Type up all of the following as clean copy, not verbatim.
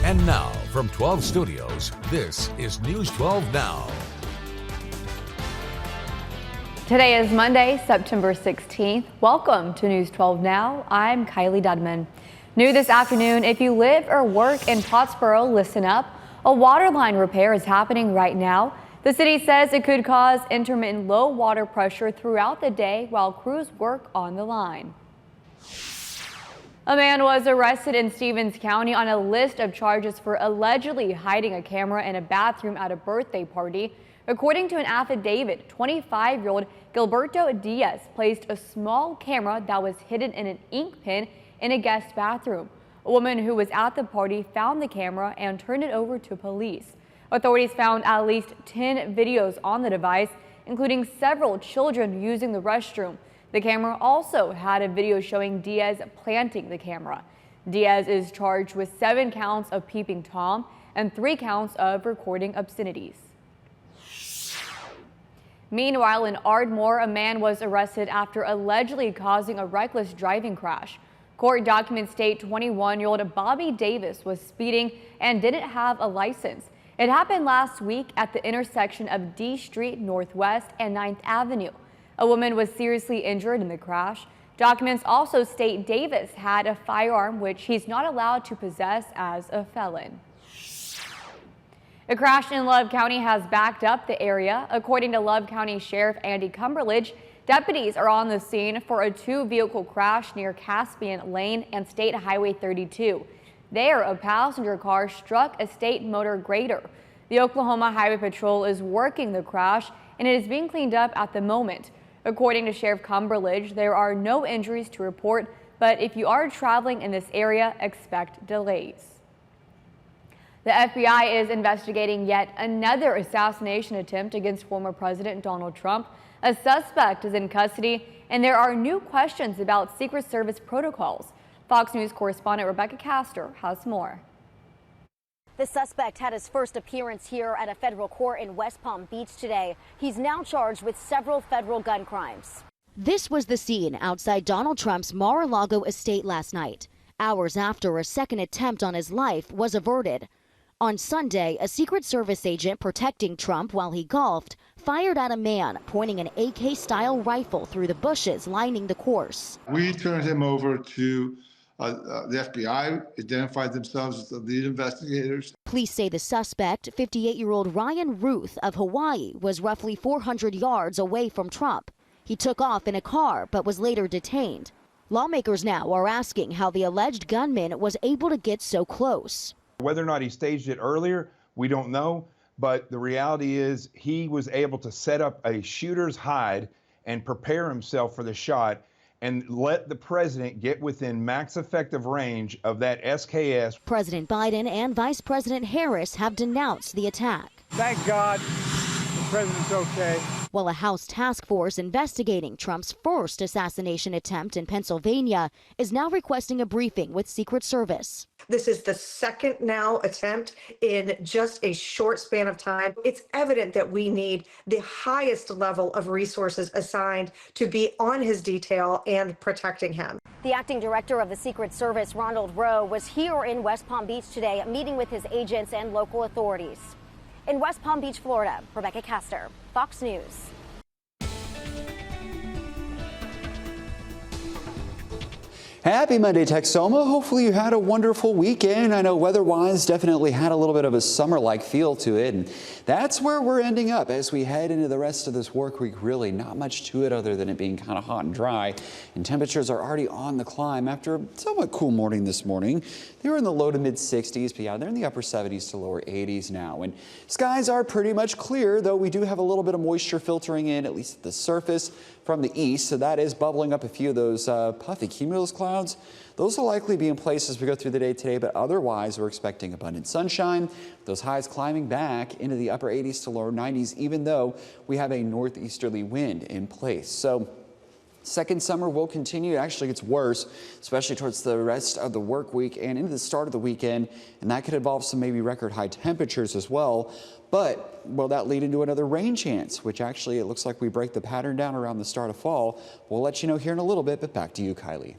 And now, from 12 Studios, this is News 12 Now. Today is Monday, September 16th. Welcome to News 12 Now. I'm Kylee Dedmon. New this afternoon, if you live or work in Pottsboro, listen up. A water line repair is happening right now. The city says it could cause intermittent low water pressure throughout the day while crews work on the line. A man was arrested in Stevens County on a list of charges for allegedly hiding a camera in a bathroom at a birthday party. According to an affidavit, 25-year-old Gilberto Diaz placed a small camera that was hidden in an ink pen in a guest bathroom. A woman who was at the party found the camera and turned it over to police. Authorities found at least 10 videos on the device, including several children using the restroom. The camera also had a video showing Diaz planting the camera. Diaz is charged with 7 counts of peeping Tom and 3 counts of recording obscenities. Meanwhile, in Ardmore, a man was arrested after allegedly causing a reckless driving crash. Court documents state 21-year-old Bobby Davis was speeding and didn't have a license. It happened last week at the intersection of D Street Northwest and 9th Avenue. A woman was seriously injured in the crash. Documents also state Davis had a firearm, which he's not allowed to possess as a felon. A crash in Love County has backed up the area. According to Love County Sheriff Andy Cumberledge, deputies are on the scene for a 2-vehicle crash near Caspian Lane and State Highway 32. There, a passenger car struck a state motor grader. The Oklahoma Highway Patrol is working the crash, and it is being cleaned up at the moment. According to Sheriff Cumberledge, there are no injuries to report, but if you are traveling in this area, expect delays. The FBI is investigating yet another assassination attempt against former President Donald Trump. A suspect is in custody, and there are new questions about Secret Service protocols. Fox News correspondent Rebecca Castor has more. The suspect had his first appearance here at a federal court in West Palm Beach today. He's now charged with several federal gun crimes. This was the scene outside Donald Trump's Mar-a-Lago estate last night, hours after a second attempt on his life was averted. On Sunday, a Secret Service agent protecting Trump while he golfed fired at a man pointing an AK-style rifle through the bushes lining the course. We turned him over to the FBI, identified themselves as the lead investigators. Police say the suspect, 58-year-old Ryan Ruth of Hawaii, was roughly 400 yards away from Trump. He took off in a car but was later detained. Lawmakers now are asking how the alleged gunman was able to get so close. Whether or not he staged it earlier, we don't know, but the reality is he was able to set up a shooter's hide and prepare himself for the shot and let the president get within max effective range of that SKS. President Biden and Vice President Harris have denounced the attack. Thank God the president's okay. While a House task force investigating Trump's first assassination attempt in Pennsylvania is now requesting a briefing with Secret Service. This is the second now attempt in just a short span of time. It's evident that we need the highest level of resources assigned to be on his detail and protecting him. The acting director of the Secret Service, Ronald Rowe, was here in West Palm Beach today meeting with his agents and local authorities. In West Palm Beach, Florida, Rebecca Castor, Fox News. Happy Monday, Texoma. Hopefully you had a wonderful weekend. I know weather-wise definitely had a little bit of a summer-like feel to it, and that's where we're ending up as we head into the rest of this work week. Really not much to it other than it being kind of hot and dry, and temperatures are already on the climb after a somewhat cool morning this morning. They were in the low to mid 60s, but yeah, they're in the upper 70s to lower 80s now, and skies are pretty much clear, though we do have a little bit of moisture filtering in, at least at the surface from the east, so that is bubbling up a few of those puffy cumulus clouds. Those will likely be in place as we go through the day today, but otherwise we're expecting abundant sunshine. Those highs climbing back into the upper 80s to lower 90s, even though we have a northeasterly wind in place. So second summer will continue. It actually gets worse, especially towards the rest of the work week and into the start of the weekend, and that could involve some maybe record high temperatures as well. But will that lead into another rain chance, which actually it looks like we break the pattern down around the start of fall. We'll let you know here in a little bit, but back to you, Kylie.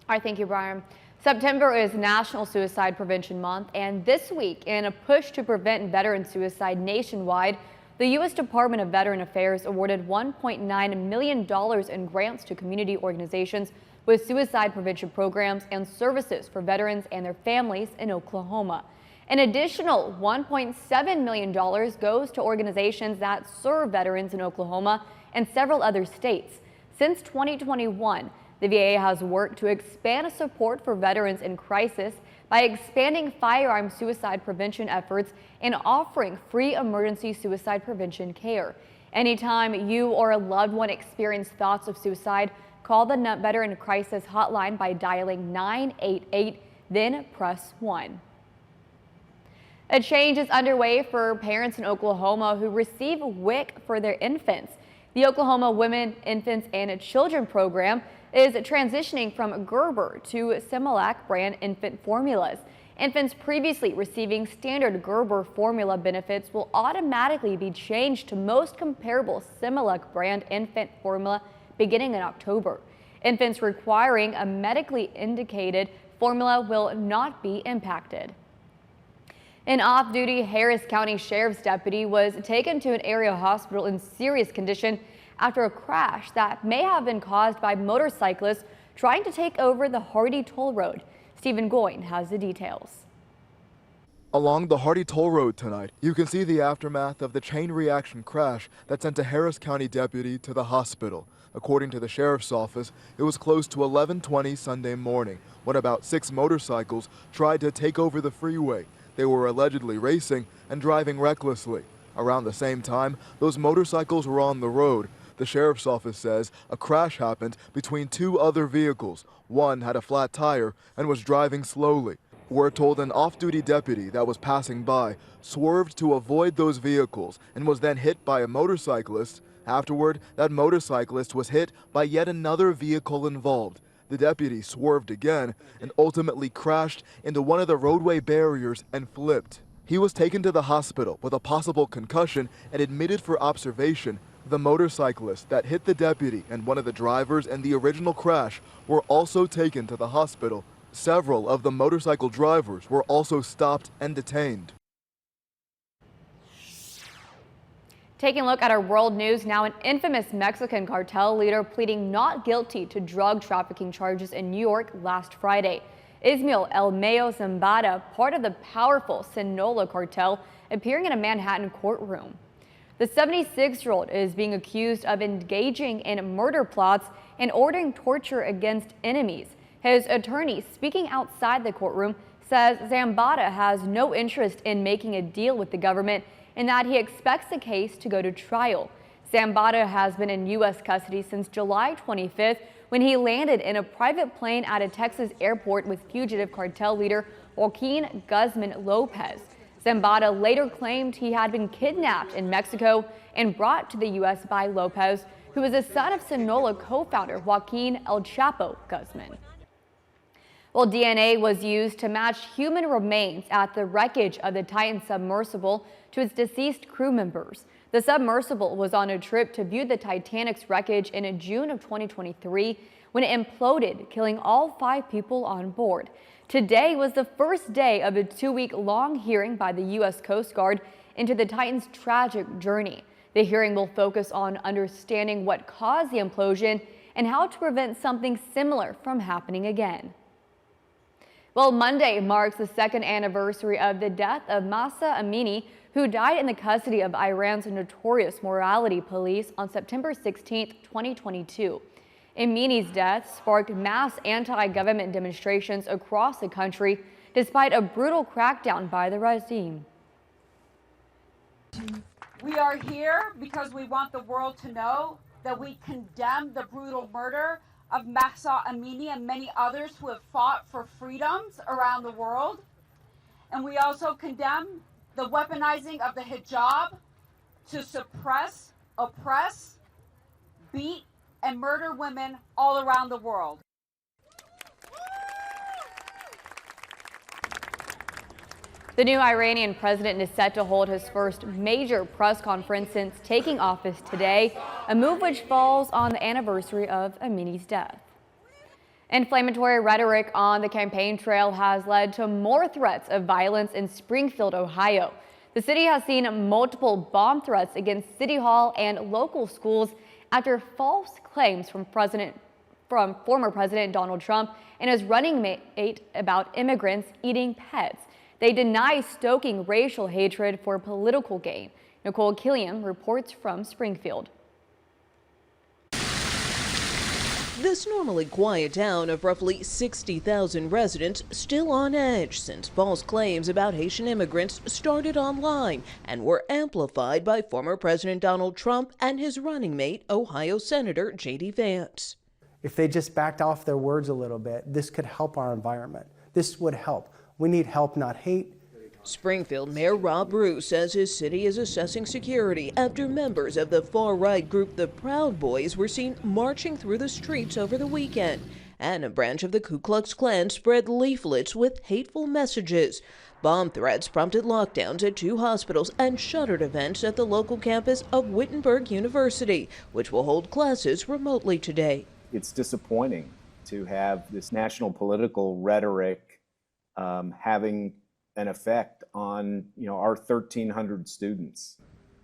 All right, thank you, Brian. September is National Suicide Prevention Month, and this week, in a push to prevent veteran suicide nationwide, the U.S. Department of Veteran Affairs awarded $1.9 million in grants to community organizations with suicide prevention programs and services for veterans and their families in Oklahoma. An additional $1.7 million goes to organizations that serve veterans in Oklahoma and several other states. Since 2021, the VA has worked to expand support for veterans in crisis by expanding firearm suicide prevention efforts and offering free emergency suicide prevention care. Anytime you or a loved one experience thoughts of suicide, call the Veteran Crisis Hotline by dialing 988, then press 1. A change is underway for parents in Oklahoma who receive WIC for their infants. The Oklahoma Women, Infants, and Children program is transitioning from Gerber to Similac brand infant formulas. Infants previously receiving standard Gerber formula benefits will automatically be changed to most comparable Similac brand infant formula beginning in October. Infants requiring a medically indicated formula will not be impacted. An off-duty Harris County Sheriff's deputy was taken to an area hospital in serious condition after a crash that may have been caused by motorcyclists trying to take over the Hardy Toll Road. Stephen Goyne has the details. Along the Hardy Toll Road tonight, you can see the aftermath of the chain reaction crash that sent a Harris County deputy to the hospital. According to the sheriff's office, it was close to 11:20 Sunday morning when about 6 motorcycles tried to take over the freeway. They were allegedly racing and driving recklessly. Around the same time, those motorcycles were on the road. The sheriff's office says a crash happened between 2 other vehicles. One had a flat tire and was driving slowly. We're told an off-duty deputy that was passing by swerved to avoid those vehicles and was then hit by a motorcyclist. Afterward, that motorcyclist was hit by yet another vehicle involved. The deputy swerved again and ultimately crashed into one of the roadway barriers and flipped. He was taken to the hospital with a possible concussion and admitted for observation. The motorcyclist that hit the deputy and one of the drivers in the original crash were also taken to the hospital. Several of the motorcycle drivers were also stopped and detained. Taking a look at our world news now, an infamous Mexican cartel leader pleading not guilty to drug trafficking charges in New York last Friday. Ismael El Mayo Zambada, part of the powerful Sinaloa cartel, appearing in a Manhattan courtroom. The 76-year-old is being accused of engaging in murder plots and ordering torture against enemies. His attorney, speaking outside the courtroom, says Zambada has no interest in making a deal with the government and that he expects the case to go to trial. Zambada has been in U.S. custody since July 25th when he landed in a private plane at a Texas airport with fugitive cartel leader Joaquin Guzman Lopez. Zambada later claimed he had been kidnapped in Mexico and brought to the U.S. by Lopez, who is the son of Sinaloa co-founder Joaquin El Chapo Guzman. Well, DNA was used to match human remains at the wreckage of the Titan submersible to its deceased crew members. The submersible was on a trip to view the Titanic's wreckage in June of 2023 when it imploded, killing all 5 people on board. Today was the first day of a 2-week-long hearing by the U.S. Coast Guard into the Titan's tragic journey. The hearing will focus on understanding what caused the implosion and how to prevent something similar from happening again. Well, Monday marks the 2nd anniversary of the death of Mahsa Amini, who died in the custody of Iran's notorious morality police on September 16, 2022. Amini's death sparked mass anti-government demonstrations across the country, despite a brutal crackdown by the regime. We are here because we want the world to know that we condemn the brutal murder of Mahsa Amini and many others who have fought for freedoms around the world. And we also condemn the weaponizing of the hijab to suppress, oppress, beat, and murder women all around the world. The new Iranian president is set to hold his first major press conference since taking office today, a move which falls on the anniversary of Amini's death. Inflammatory rhetoric on the campaign trail has led to more threats of violence in Springfield, Ohio. The city has seen multiple bomb threats against City Hall and local schools after false claims from former President Donald Trump and his running mate about immigrants eating pets. They deny stoking racial hatred for political gain. Kylee reports from Springfield. This normally quiet town of roughly 60,000 residents still on edge since false claims about Haitian immigrants started online and were amplified by former President Donald Trump and his running mate, Ohio Senator J.D. Vance. If they just backed off their words a little bit, this could help our environment. This would help. We need help, not hate. Springfield Mayor Rob Bruce says his city is assessing security after members of the far-right group the Proud Boys were seen marching through the streets over the weekend. And a branch of the Ku Klux Klan spread leaflets with hateful messages. Bomb threats prompted lockdowns at 2 hospitals and shuttered events at the local campus of Wittenberg University, which will hold classes remotely today. It's disappointing to have this national political rhetoric having an effect on, our 1,300 students.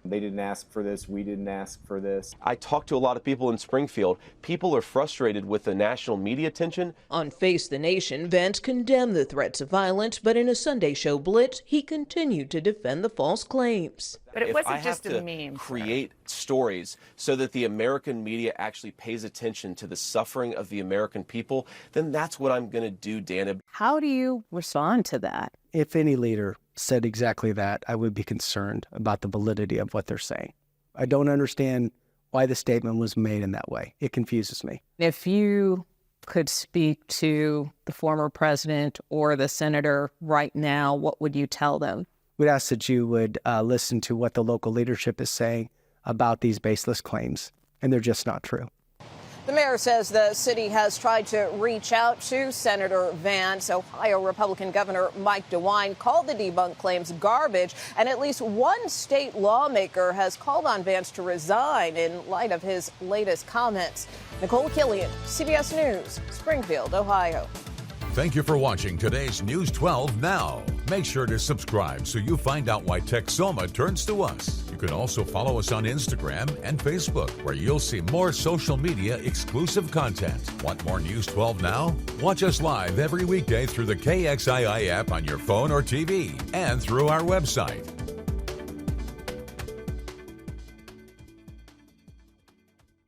They didn't ask for this. We didn't ask for this. I talked to a lot of people in Springfield. People are frustrated with the national media attention. On Face the Nation, Vance condemned the threats of violence, but in a Sunday show blitz, he continued to defend the false claims. But it wasn't just a meme. If I have to create stories so that the American media actually pays attention to the suffering of the American people, then that's what I'm going to do, Dana. How do you respond to that? If any leader said exactly that, I would be concerned about the validity of what they're saying. I don't understand why the statement was made in that way. It confuses me. If you could speak to the former president or the senator right now, what would you tell them? We'd ask that you would listen to what the local leadership is saying about these baseless claims, and they're just not true. The mayor says the city has tried to reach out to Senator Vance. Ohio Republican Governor Mike DeWine called the debunked claims garbage, and at least one state lawmaker has called on Vance to resign in light of his latest comments. Kylee, CBS News, Springfield, Ohio. Thank you for watching today's News 12 Now. Make sure to subscribe so you find out why Texoma turns to us. You can also follow us on Instagram and Facebook, where you'll see more social media exclusive content. Want more News 12 Now? Watch us live every weekday through the KXII app on your phone or TV and through our website.